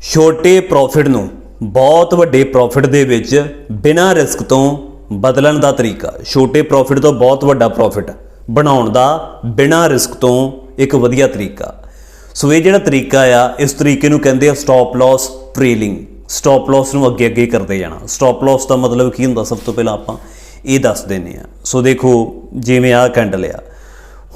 ਛੋਟੇ ਪ੍ਰੋਫਿਟ ਨੂੰ ਬਹੁਤ ਵੱਡੇ ਪ੍ਰੋਫਿਟ ਦੇ ਵਿੱਚ ਬਿਨਾਂ ਰਿਸਕ ਤੋਂ ਬਦਲਣ ਦਾ ਤਰੀਕਾ। ਛੋਟੇ ਪ੍ਰੋਫਿਟ ਤੋਂ ਬਹੁਤ ਵੱਡਾ ਪ੍ਰੋਫਿਟ ਬਣਾਉਣ ਦਾ ਬਿਨਾਂ ਰਿਸਕ ਤੋਂ ਇੱਕ ਵਧੀਆ ਤਰੀਕਾ। ਸੋ ਇਹ ਜਿਹੜਾ ਤਰੀਕਾ ਆ, ਇਸ ਤਰੀਕੇ ਨੂੰ ਕਹਿੰਦੇ ਆ ਸਟਾਪ ਲਾਸ ਟ੍ਰੇਲਿੰਗ। ਸਟਾਪ ਲਾਸ ਨੂੰ ਅੱਗੇ ਅੱਗੇ ਕਰਦੇ ਜਾਣਾ। ਸਟਾਪ ਲਾਸ ਦਾ ਮਤਲਬ ਕੀ ਹੁੰਦਾ, ਸਭ ਤੋਂ ਪਹਿਲਾਂ ਆਪਾਂ ਇਹ ਦੱਸ ਦਿੰਦੇ ਆ। ਸੋ ਦੇਖੋ, ਜਿਵੇਂ ਆਹ ਕੈਂਡਲ ਆ,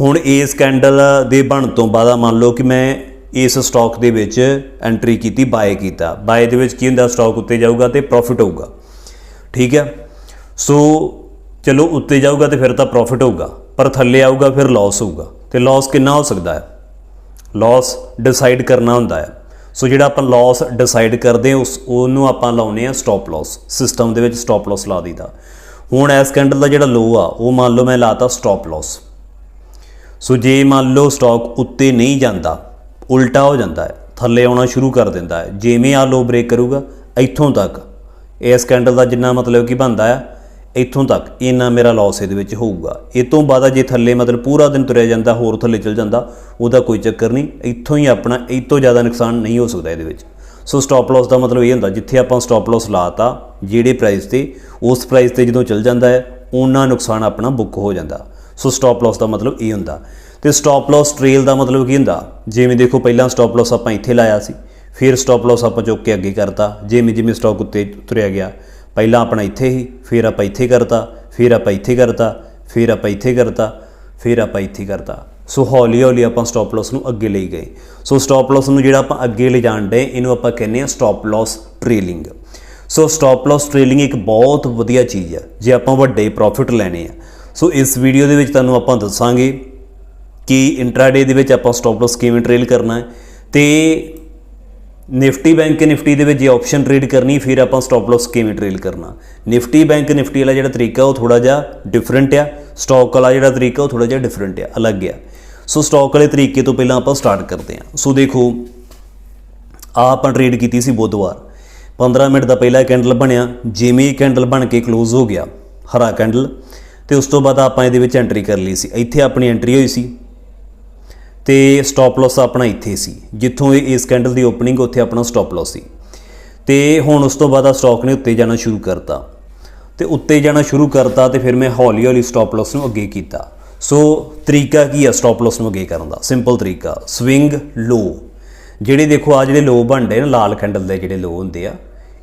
ਹੁਣ ਇਸ ਕੈਂਡਲ ਦੇ ਬਣ ਤੋਂ ਬਾਅਦ ਮੰਨ ਲਓ ਕਿ ਮੈਂ ਇਸ ਸਟਾਕ ਦੇ ਵਿੱਚ ਐਂਟਰੀ ਕੀਤੀ, ਬਾਏ ਕੀਤਾ। ਬਾਏ ਦੇ ਵਿੱਚ ਕੀ ਹੁੰਦਾ, ਸਟਾਕ ਉੱਤੇ ਜਾਊਗਾ ਤੇ ਪ੍ਰੋਫਿਟ ਹੋਊਗਾ, ਠੀਕ ਹੈ। ਸੋ ਚਲੋ ਉੱਤੇ ਜਾਊਗਾ ਤੇ ਫਿਰ ਤਾਂ ਪ੍ਰੋਫਿਟ ਹੋਊਗਾ, ਪਰ ਥੱਲੇ ਆਊਗਾ ਫਿਰ ਲਾਸ ਹੋਊਗਾ। ਤੇ ਲਾਸ ਕਿੰਨਾ ਹੋ ਸਕਦਾ ਹੈ, ਲਾਸ ਡਿਸਾਈਡ ਕਰਨਾ ਹੁੰਦਾ ਹੈ। ਸੋ ਜਿਹੜਾ ਆਪਾਂ ਲਾਸ ਡਿਸਾਈਡ ਕਰਦੇ ਹਾਂ ਉਹਨੂੰ ਆਪਾਂ ਲਾਉਂਦੇ ਹਾਂ ਸਟਾਪ ਲਾਸ। ਸਿਸਟਮ ਦੇ ਵਿੱਚ ਸਟਾਪ ਲਾਸ ਲਾ ਦਈਦਾ। ਹੁਣ ਇਸ ਕੈਂਡਲ ਦਾ ਜਿਹੜਾ ਲੋ ਆ ਉਹ ਮੰਨ ਲਓ ਮੈਂ ਲਾਤਾ ਸਟਾਪ ਲਾਸ। ਸੋ ਜੇ ਮੰਨ ਲਓ ਸਟਾਕ ਉੱਤੇ ਨਹੀਂ ਜਾਂਦਾ, ਉਲਟਾ ਹੋ ਜਾਂਦਾ ਹੈ, ਥੱਲੇ ਆਉਣਾ ਸ਼ੁਰੂ ਕਰ ਦਿੰਦਾ ਹੈ। ਜਿਵੇਂ ਆ ਲੋ ਬ੍ਰੇਕ ਕਰੂਗਾ ਇੱਥੋਂ ਤੱਕ, ਇਸ ਕੈਂਡਲ ਦਾ ਜਿੰਨਾ ਮਤਲਬ ਕਿ ਬਣਦਾ ਆ ਇੱਥੋਂ ਤੱਕ, ਇੰਨਾ ਮੇਰਾ ਲਾਸ ਇਹਦੇ ਵਿੱਚ ਹੋਊਗਾ। ਇਹ ਤੋਂ ਬਾਅਦ ਜੇ ਥੱਲੇ ਮਤਲਬ ਪੂਰਾ ਦਿਨ ਤੁਰਿਆ ਜਾਂਦਾ, ਹੋਰ ਥੱਲੇ ਚਲ ਜਾਂਦਾ, ਉਹਦਾ ਕੋਈ ਚੱਕਰ ਨਹੀਂ। ਇੱਥੋਂ ਹੀ ਆਪਣਾ ਇਹ ਤੋਂ ਜ਼ਿਆਦਾ ਨੁਕਸਾਨ ਨਹੀਂ ਹੋ ਸਕਦਾ ਇਹਦੇ ਵਿੱਚ। ਸੋ ਸਟਾਪ ਲਾਸ ਦਾ ਮਤਲਬ ਇਹ ਹੁੰਦਾ, ਜਿੱਥੇ ਆਪਾਂ ਸਟਾਪ ਲਾਸ ਲਾਤਾ ਜਿਹੜੇ ਪ੍ਰਾਈਸ ਤੇ, ਉਸ ਪ੍ਰਾਈਸ ਤੇ ਜਦੋਂ ਚਲ ਜਾਂਦਾ ਹੈ ਉਹਨਾਂ ਨੁਕਸਾਨ ਆਪਣਾ ਬੁੱਕ ਹੋ ਜਾਂਦਾ। ਸੋ ਸਟਾਪ ਲਾਸ ਦਾ ਮਤਲਬ ਇਹ ਹੁੰਦਾ। ਤੇ ਸਟਾਪ ਲਾਸ ਟ੍ਰੇਲ ਦਾ ਮਤਲਬ ਕੀ ਹੁੰਦਾ, ਜਿਵੇਂ ਦੇਖੋ ਪਹਿਲਾਂ ਸਟਾਪ ਲਾਸ ਆਪਾਂ ਇੱਥੇ ਲਾਇਆ ਸੀ, ਫਿਰ ਸਟਾਪ ਲਾਸ ਆਪਾਂ ਚੁੱਕ ਕੇ ਅੱਗੇ ਕਰਤਾ। ਜਿਵੇਂ ਜਿਵੇਂ ਸਟਾਕ ਉੱਤੇ ਤੁਰਿਆ ਗਿਆ, ਪਹਿਲਾਂ ਆਪਣਾ ਇੱਥੇ ਹੀ, ਫਿਰ ਆਪਾਂ ਇੱਥੇ ਕਰਤਾ, ਫਿਰ ਆਪਾਂ ਇੱਥੇ ਕਰਤਾ, ਫਿਰ ਆਪਾਂ ਇੱਥੇ ਕਰਤਾ, ਫਿਰ ਆਪਾਂ ਇੱਥੇ ਕਰਤਾ। ਸੋ ਹੌਲੀ ਹੌਲੀ ਆਪਾਂ ਸਟਾਪ ਲਾਸ ਨੂੰ ਅੱਗੇ ਲਈ ਗਏ। ਸੋ ਸਟਾਪ ਲਾਸ ਨੂੰ ਜਿਹੜਾ ਆਪਾਂ ਅੱਗੇ ਲੈ ਜਾਣ ਡੇ, ਇਹਨੂੰ ਆਪਾਂ ਕਹਿੰਦੇ ਆ ਸਟਾਪ ਲਾਸ ਟ੍ਰੇਲਿੰਗ। ਸੋ ਸਟਾਪ ਲਾਸ ਟ੍ਰੇਲਿੰਗ ਇੱਕ ਬਹੁਤ ਵਧੀਆ ਚੀਜ਼ ਹੈ ਜੇ ਆਪਾਂ ਵੱਡੇ ਪ੍ਰੋਫਿਟ ਲੈਣੇ ਆ। ਸੋ ਇਸ ਵੀਡੀਓ ਦੇ ਵਿੱਚ ਤੁਹਾਨੂੰ ਆਪਾਂ ਦੱਸਾਂਗੇ ਕਿ ਇੰਟਰਾਡੇ ਦੇ ਵਿੱਚ ਆਪਾਂ ਸਟਾਪ ਲਾਸ ਕਿਵੇਂ ਟ੍ਰੇਲ ਕਰਨਾ ਹੈ, ਤੇ ਨਿਫਟੀ ਬੈਂਕ ਨਿਫਟੀ ਦੇ ਵਿੱਚ ਜੇ ਆਪਸ਼ਨ ਟ੍ਰੇਡ ਕਰਨੀ, ਫਿਰ ਆਪਾਂ ਸਟਾਪ ਲਾਸ ਕਿਵੇਂ ਟ੍ਰੇਲ ਕਰਨਾ। ਨਿਫਟੀ ਬੈਂਕ ਨਿਫਟੀ ਵਾਲਾ ਜਿਹੜਾ ਤਰੀਕਾ ਉਹ ਥੋੜਾ ਜਿਹਾ ਡਿਫਰੈਂਟ ਆ, ਸਟਾਕ ਵਾਲਾ ਜਿਹੜਾ ਤਰੀਕਾ ਉਹ ਥੋੜਾ ਜਿਹਾ ਡਿਫਰੈਂਟ ਆ, ਅਲੱਗ ਆ। ਸੋ ਸਟਾਕ ਵਾਲੇ ਤਰੀਕੇ ਤੋਂ ਪਹਿਲਾਂ ਆਪਾਂ ਸਟਾਰਟ ਕਰਦੇ ਹਾਂ। ਸੋ ਦੇਖੋ, ਆ ਆਪਾਂ ਟ੍ਰੇਡ ਕੀਤੀ ਸੀ ਬੁੱਧਵਾਰ, 15 ਮਿੰਟ ਦਾ ਪਹਿਲਾ ਕੈਂਡਲ ਬਣਿਆ। ਜਿਵੇਂ ਇਹ ਕੈਂਡਲ ਬਣ ਕੇ ਕਲੋਜ਼ ਹੋ ਗਿਆ, ਹਰਾ ਕੈਂਡਲ, ਤੇ ਉਸ ਤੋਂ ਬਾਅਦ ਆਪਾਂ ਇਹਦੇ ਵਿੱਚ ਐਂਟਰੀ ਕਰ ਲਈ ਸੀ। ਇੱਥੇ ਆਪਣੀ ਐਂਟਰੀ ਹੋਈ ਸੀ ਤੇ ਸਟਾਪ ਲਾਸ ਆਪਣਾ ਇੱਥੇ ਸੀ, ਜਿੱਥੋਂ ਇਸ ਕੈਂਡਲ ਦੀ ਓਪਨਿੰਗ ਉੱਥੇ ਆਪਣਾ ਸਟਾਪ ਲਾਸ ਸੀ। ਤੇ ਹੁਣ ਉਸ ਤੋਂ ਬਾਅਦ ਆ ਸਟਾਕ ਨੇ ਉੱਤੇ ਜਾਣਾ ਸ਼ੁਰੂ ਕਰਤਾ, ਤੇ ਉੱਤੇ ਜਾਣਾ ਸ਼ੁਰੂ ਕਰਤਾ ਤੇ ਫਿਰ ਮੈਂ ਹੌਲੀ ਹੌਲੀ ਸਟਾਪ ਲਾਸ ਨੂੰ ਅੱਗੇ ਕੀਤਾ। ਸੋ ਤਰੀਕਾ ਕੀ ਆ ਸਟਾਪ ਲਾਸ ਨੂੰ ਅੱਗੇ ਕਰਨ ਦਾ, ਸਿੰਪਲ ਤਰੀਕਾ, ਸਵਿੰਗ ਲੋ। ਜਿਹੜੇ ਦੇਖੋ ਆ ਜਿਹੜੇ ਲੋ ਬਣਦੇ ਨਾ, ਲਾਲ ਕੈਂਡਲ ਦੇ ਜਿਹੜੇ ਲੋ ਹੁੰਦੇ ਆ,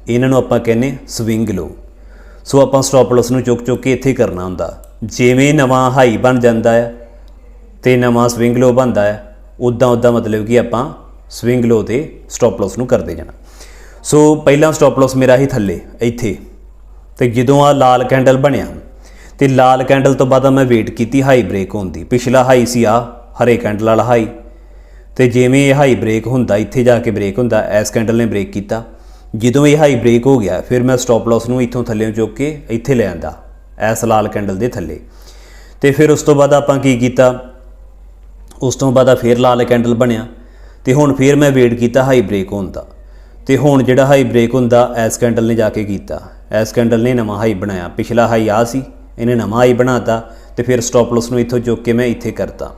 ਇਹਨਾਂ ਨੂੰ ਆਪਾਂ ਕਹਿੰਦੇ ਸਵਿੰਗ ਲੋ। ਸੋ ਆਪਾਂ ਸਟਾਪ ਲਾਸ ਨੂੰ ਚੁੱਕ ਚੁੱਕ ਕੇ ਇੱਥੇ ਕਰਨਾ ਹੁੰਦਾ। ਜਿਵੇਂ ਨਵਾਂ ਹਾਈ ਬਣ ਜਾਂਦਾ ਹੈ ਤੇ ਨਵਾਂ ਸਵਿੰਗ ਲੋ ਬਣਦਾ ਹੈ, ਉੱਦਾਂ ਮਤਲਬ ਕਿ ਆਪਾਂ ਸਵਿੰਗ ਲੋ ਤੇ ਸਟਾਪ ਲਾਸ ਨੂੰ ਕਰਦੇ ਜਾਣਾ। ਸੋ ਪਹਿਲਾਂ ਸਟਾਪ ਲਾਸ ਮੇਰਾ ਹੀ ਥੱਲੇ ਇੱਥੇ, ਤੇ ਜਦੋਂ ਆ ਲਾਲ ਕੈਂਡਲ ਬਣਿਆ ਤੇ ਲਾਲ ਕੈਂਡਲ ਤੋਂ ਬਾਅਦ ਮੈਂ ਵੇਟ ਕੀਤੀ ਹਾਈ ਬ੍ਰੇਕ ਹੋਣ ਦੀ। ਪਿਛਲਾ ਹਾਈ ਸੀ ਆ ਹਰੇ ਕੈਂਡਲ ਵਾਲਾ ਹਾਈ, ਤੇ ਜਿਵੇਂ ਇਹ ਹਾਈ ਬ੍ਰੇਕ ਹੁੰਦਾ, ਇੱਥੇ ਜਾ ਕੇ ਬ੍ਰੇਕ ਹੁੰਦਾ, ਇਸ ਕੈਂਡਲ ਨੇ ਬ੍ਰੇਕ ਕੀਤਾ। ਜਦੋਂ ਇਹ ਹਾਈ ਬ੍ਰੇਕ ਹੋ ਗਿਆ, ਫਿਰ ਮੈਂ ਸਟਾਪ ਲਾਸ ਨੂੰ ਇੱਥੋਂ ਥੱਲੇ ਚੁੱਕ ਕੇ ਇੱਥੇ ਲੈ ਆਂਦਾ, ਇਸ ਲਾਲ ਕੈਂਡਲ ਦੇ ਥੱਲੇ। ਤੇ ਫਿਰ ਉਸ ਤੋਂ ਬਾਅਦ ਆਪਾਂ ਕੀ ਕੀਤਾ, ਉਸ ਤੋਂ ਬਾਅਦ ਫਿਰ ਲਾਲ ਕੈਂਡਲ ਬਣਿਆ, ਤੇ ਹੁਣ ਫਿਰ ਮੈਂ ਵੇਟ ਕੀਤਾ ਹਾਈ ਬ੍ਰੇਕ ਹੋਣ ਦਾ। ਤੇ ਹੁਣ ਜਿਹੜਾ ਹਾਈ ਬ੍ਰੇਕ ਹੁੰਦਾ ਇਸ ਕੈਂਡਲ ਨੇ ਜਾ ਕੇ ਕੀਤਾ, ਇਸ ਕੈਂਡਲ ਨੇ ਨਵਾਂ ਹਾਈ ਬਣਾਇਆ। ਪਿਛਲਾ ਹਾਈ ਆ ਸੀ, ਇਹਨੇ ਨਵਾਂ ਹਾਈ ਬਣਾਤਾ, ਤੇ ਫਿਰ ਸਟਾਪ ਲਾਸ ਨੂੰ ਇੱਥੋਂ ਚੁੱਕ ਕੇ ਮੈਂ ਇੱਥੇ ਕਰਤਾ।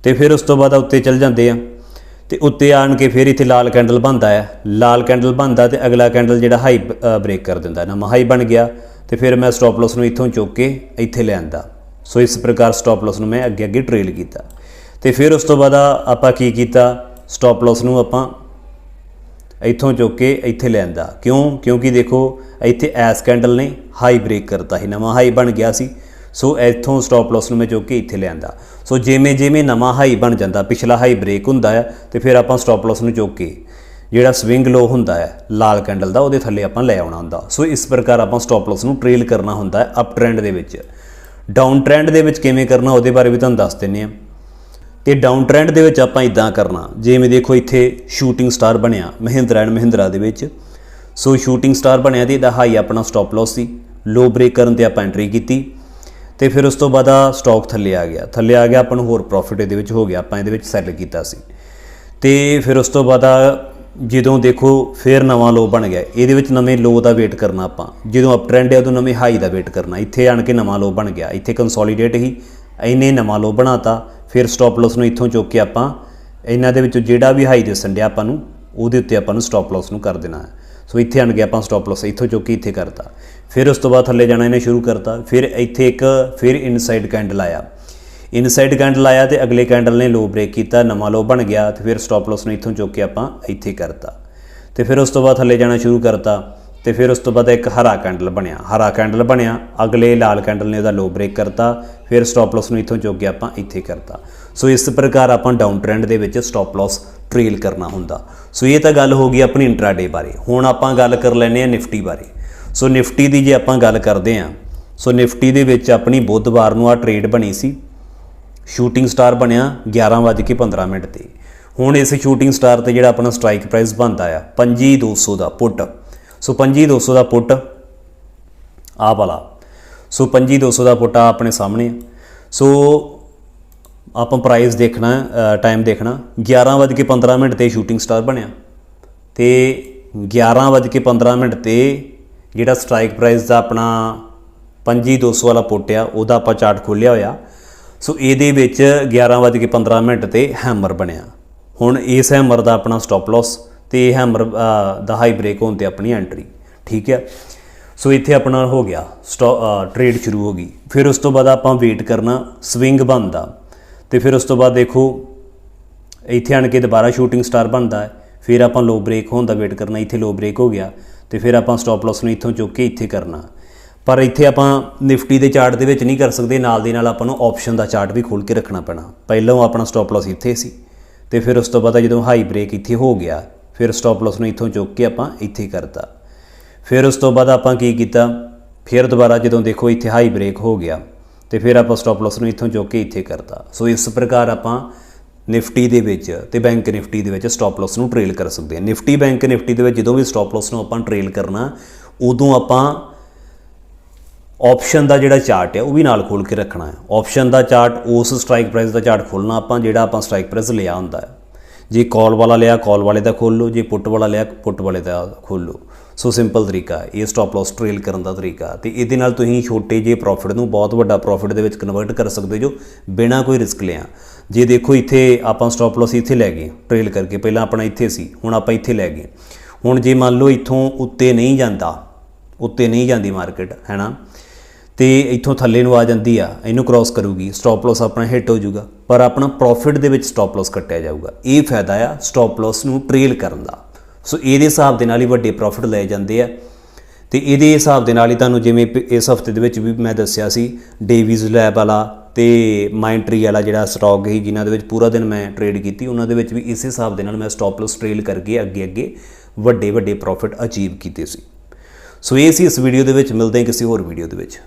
ਤੇ ਫਿਰ ਉਸ ਤੋਂ ਬਾਅਦ ਉੱਤੇ ਚੱਲ ਜਾਂਦੇ ਆ, ਤੇ ਉੱਤੇ ਆਣ ਕੇ ਫਿਰ ਇੱਥੇ ਲਾਲ ਕੈਂਡਲ ਬਣਦਾ ਹੈ। ਲਾਲ ਕੈਂਡਲ ਬਣਦਾ ਤੇ ਅਗਲਾ ਕੈਂਡਲ ਜਿਹੜਾ ਹਾਈ ਬ੍ਰੇਕ ਕਰ ਦਿੰਦਾ, ਨਵਾਂ ਹਾਈ ਬਣ ਗਿਆ, ਤੇ ਫਿਰ ਮੈਂ ਸਟਾਪ ਲਾਸ ਨੂੰ ਇੱਥੋਂ ਚੁੱਕ ਕੇ ਇੱਥੇ ਲੈ ਆਂਦਾ। ਸੋ ਇਸ ਪ੍ਰਕਾਰ ਸਟਾਪ ਲਾਸ ਨੂੰ ਮੈਂ ਅੱਗੇ ਅੱਗੇ ਟ੍ਰੇਲ ਕੀਤਾ। ਤੇ ਫਿਰ ਉਸ ਤੋਂ ਬਾਅਦ ਆਪਾਂ ਕੀ ਕੀਤਾ, ਸਟਾਪ ਲਾਸ ਨੂੰ ਆਪਾਂ ਇੱਥੋਂ ਚੁੱਕ ਕੇ ਇੱਥੇ ਲੈ ਆਂਦਾ। ਕਿਉਂਕਿ ਦੇਖੋ ਇੱਥੇ ਐਸ ਕੈਂਡਲ ਨੇ ਹਾਈ ਬ੍ਰੇਕ ਕਰਤਾ ਸੀ, ਨਵਾਂ ਹਾਈ ਬਣ ਗਿਆ ਸੀ। ਸੋ ਇੱਥੋਂ ਸਟਾਪ ਲਾਸ ਨੂੰ ਮੈਂ ਚੁੱਕ ਕੇ ਇੱਥੇ ਲੈ ਆਂਦਾ। ਸੋ ਜਿਵੇਂ ਨਵਾਂ ਹਾਈ ਬਣ ਜਾਂਦਾ, ਪਿਛਲਾ ਹਾਈ ਬ੍ਰੇਕ ਹੁੰਦਾ ਹੈ, ਤੇ ਫਿਰ ਆਪਾਂ ਸਟਾਪ ਲਾਸ ਨੂੰ ਚੁੱਕ ਕੇ ਜਿਹੜਾ ਸਵਿੰਗ ਲੋ ਹੁੰਦਾ ਹੈ ਲਾਲ ਕੈਂਡਲ ਦਾ, ਉਹਦੇ ਥੱਲੇ ਆਪਾਂ ਲੈ ਆਉਣਾ ਹੁੰਦਾ। ਸੋ ਇਸ ਪ੍ਰਕਾਰ ਆਪਾਂ ਸਟਾਪ ਲਾਸ ਨੂੰ ਟ੍ਰੇਲ ਕਰਨਾ ਹੁੰਦਾ ਹੈ ਅਪ ਟ੍ਰੈਂਡ ਦੇ ਵਿੱਚ। ਡਾਊਨ ਟ੍ਰੈਂਡ ਦੇ ਵਿੱਚ ਕਿਵੇਂ ਕਰਨਾ ਉਹਦੇ ਬਾਰੇ ਵੀ ਤੁਹਾਨੂੰ ਦੱਸ ਦਿੰਦੇ ਹਾਂ। ਤੇ ਡਾਊਨ ਟ੍ਰੈਂਡ ਦੇ ਵਿੱਚ ਆਪਾਂ ਇਦਾਂ ਕਰਨਾ, ਜਿਵੇਂ ਦੇਖੋ ਇੱਥੇ ਸ਼ੂਟਿੰਗ ਸਟਾਰ ਬਣਿਆ ਮਹਿੰਦਰਾ ਐਂਡ ਮਹਿੰਦਰਾ ਦੇ ਵਿੱਚ। ਸੋ ਸ਼ੂਟਿੰਗ ਸਟਾਰ ਬਣਿਆ ਤੇ ਇਹਦਾ ਹਾਈ ਆਪਣਾ ਸਟਾਪ ਲਾਸ ਸੀ, ਲੋ ਬ੍ਰੇਕ ਕਰਨ ਤੇ ਆਪਾਂ ਐਂਟਰੀ ਕੀਤੀ। ਤੇ ਫਿਰ ਉਸ ਤੋਂ ਬਾਅਦ ਆ ਸਟਾਕ ਥੱਲੇ ਆ ਗਿਆ, ਆਪਾਂ ਨੂੰ ਹੋਰ ਪ੍ਰੋਫਿਟ ਇਹਦੇ ਵਿੱਚ ਹੋ ਗਿਆ, ਆਪਾਂ ਇਹਦੇ ਵਿੱਚ ਸੈੱਲ ਕੀਤਾ ਸੀ। ਤੇ ਫਿਰ ਉਸ ਤੋਂ ਬਾਅਦ ਜਦੋਂ ਦੇਖੋ ਫਿਰ ਨਵਾਂ ਲੋ ਬਣ ਗਿਆ, ਇਹਦੇ ਵਿੱਚ ਨਵੇਂ ਲੋ ਦਾ ਵੇਟ ਕਰਨਾ ਆਪਾਂ। ਜਦੋਂ ਅਪ ਟ੍ਰੈਂਡ ਹੈ ਉਦੋਂ ਨਵੇਂ ਹਾਈ ਦਾ ਵੇਟ ਕਰਨਾ। ਇੱਥੇ ਆਣ ਕੇ ਨਵਾਂ ਲੋ ਬਣ ਗਿਆ, ਇੱਥੇ ਕੰਸੋਲੀਡੇਟ ਹੀ, ਇਹਨੇ ਨਵਾਂ ਲੋ ਬਣਾਤਾ। ਫਿਰ ਸਟਾਪ ਲਾਸ ਨੂੰ ਇੱਥੋਂ ਚੁੱਕ ਕੇ ਆਪਾਂ ਇਹਨਾਂ ਦੇ ਵਿੱਚੋਂ ਜਿਹੜਾ ਵੀ ਹਾਈ ਦਿਸਣ ਡਿਆ ਆਪਾਂ ਨੂੰ ਉਹਦੇ ਉੱਤੇ ਆਪਾਂ ਨੂੰ ਸਟਾਪ ਲਾਸ ਨੂੰ ਕਰ ਦੇਣਾ ਹੈ। ਸੋ ਇੱਥੇ ਆਣ ਕੇ ਆਪਾਂ ਸਟਾਪ ਲਾਸ ਇੱਥੋਂ ਚੁੱਕ ਕੇ ਇੱਥੇ ਕਰਤਾ, ਫਿਰ ਉਸ ਤੋਂ ਬਾਅਦ ਥੱਲੇ ਜਾਣਾ ਇਹਨੇ ਸ਼ੁਰੂ ਕਰਤਾ, ਫਿਰ ਇੱਥੇ ਇੱਕ ਫਿਰ ਇਨਸਾਈਡ ਕੈਂਡਲ ਆਇਆ, ਇਨਸਾਈਡ ਕੈਂਡਲ आया तो अगले कैंडल ने लो ब्रेक किया, नवा लो बन गया, तो फिर स्टॉप लॉस ने इत्थों चुक के आपां इत्थे करता, तो फिर उस तो बाद थल्ले जाना शुरू करता, तो फिर उस तो बाद एक हरा कैंडल बनया, हरा कैंडल बनया, अगले लाल कैंडल ने लो ब्रेक करता, फिर स्टॉप लॉस ने इत्थों चुक के आपां इत्थे करता। सो इस प्रकार आपां डाउन ट्रेंड दे विच स्टॉप लॉस ट्रेल करना हुंदा। सो ये तो गल हो गई अपनी इंट्राडे बारे। हुण आपां गल कर लैंदे आ निफ्टी बारे। सो निफ्टी की जे आपां गल करदे आ, सो निफ्टी दे विच अपनी बुधवार नूं आ ट्रेड बनी सी, शूटिंग स्टार बनया 11:15 ते। हुण इस शूटिंग स्टार ते जिहड़ा अपना स्ट्राइक प्राइस बनता है 25,200 का पुट। सो 25,200 का पुट आ वाला, सो 25,200 का पुट आ अपने सामने। सो आपां प्राइस देखना, टाइम देखना 11:15 ते शूटिंग स्टार बनया, तो 11:15 ते जिहड़ा स्ट्राइक प्राइस का अपना 25,200 वाला पुट आ उहदा आपां चार्ट खोलिया होया। सो ये 11:15 ते हैमर बनया। हुण इस हैमर का अपना स्टॉप लॉस, तो यह हैमर दा हाई ब्रेक होने ते अपनी एंट्री, ठीक है। सो इत्थे अपना हो गया ट्रेड शुरू हो गई। फिर उस तो बाद आपां वेट करना स्विंग बनता, तो फिर उस तो बाद देखो इत्थे आण के दोबारा शूटिंग स्टार बनता है, फिर आपां लो ब्रेक होने का वेट करना, इत्थे लो ब्रेक हो गया, तो फिर आपां स्टॉप लॉस नूं इत्थों चुक के इत्थे करना। पर इत्थे आपां निफ्टी के चार्ट दे विच नहीं कर सकते, नाल दी नाल आपां नूं ऑप्शन का चार्ट भी खोल के रखना पैना। पहलों अपना स्टॉप लॉस इत्थे सी, तो फिर उस तो बाद जो हाई ब्रेक इत्थे हो गया, फिर स्टॉप लॉस नूं इत्थों चुक के आपां इत्थे करता। फिर उस तो बाद आपां की कीता, फिर दोबारा जो देखो इत्थे हाई ब्रेक हो गया, तो फिर आपां स्टॉप लॉस नूं इत्थों चुक के इत्थे करता। सो इस प्रकार आपां निफ्टी दे विच ते बैंक निफ्टी दे विच स्टॉप लॉस नूं ट्रेल कर सकते हैं। निफ्टी बैंक निफ्टी दे विच जदों भी स्टॉप लॉस नूं आपां ट्रेल करना, उदों आपां ऑप्शन का जोड़ा चार्ट है वह भी नाल खोल के रखना है। ऑप्शन का चार्ट उस स्ट्राइक प्राइस का चार्ट खोलना आपां जिहड़ा आपां स्ट्राइक प्राइस लिया हुंदा है। जे कॉल वाला लिया कॉल वाले का खोल लो, जे पुट वाला लिया पुट वाले का खोल लो। सो सिंपल तरीका है ये स्टॉप लॉस ट्रेल करने का तरीका। तो ये नाल तुसीं छोटे जे प्रॉफिट नूं बहुत वड्डा प्रॉफिट दे विच कन्वर्ट कर सकते जो बिना कोई रिस्क लिया। जे देखो इत्थे आपां स्टॉप लॉस इत्थे लै गए ट्रेल करके, पहला अपना इत्थे सी, हुण आपां इत्थे लै गए। हुण जे मान लो इत्थों उत्ते नहीं जाता, उत्ते नहीं जाती मार्केट है ना, तो इत्थों थल्ले नूं आ जाती आ, इनू क्रॉस करूगी, स्टॉप लॉस अपना हिट हो जाऊगा, पर अपना प्रॉफिट दे विच स्टॉप लॉस कट्टिया जाऊगा। ये फायदा आ स्टॉप लॉस नूं ट्रेल करन दा। सो ये हिसाब दे नाल ही वड्डे प्रॉफिट ले जाते हैं। तो ये हिसाब दे नाल ही तुहानूं जिवें इस हफ्ते दे विच भी मैं दस्सिया सी डेविज लैब वाला ते माइंड ट्री वाला जिहड़ा स्टॉक ही जिन्हां दे विच पूरा दिन मैं ट्रेड की, उन्हां दे विच भी इस हिसाब दे नाल मैं स्टॉप लॉस ट्रेल करके अगे अगे वड्डे वड्डे प्रॉफिट अचीव कीते सी। सो ये सी इस वीडियो दे विच। मिलदे किसी होर वीडियो दे विच।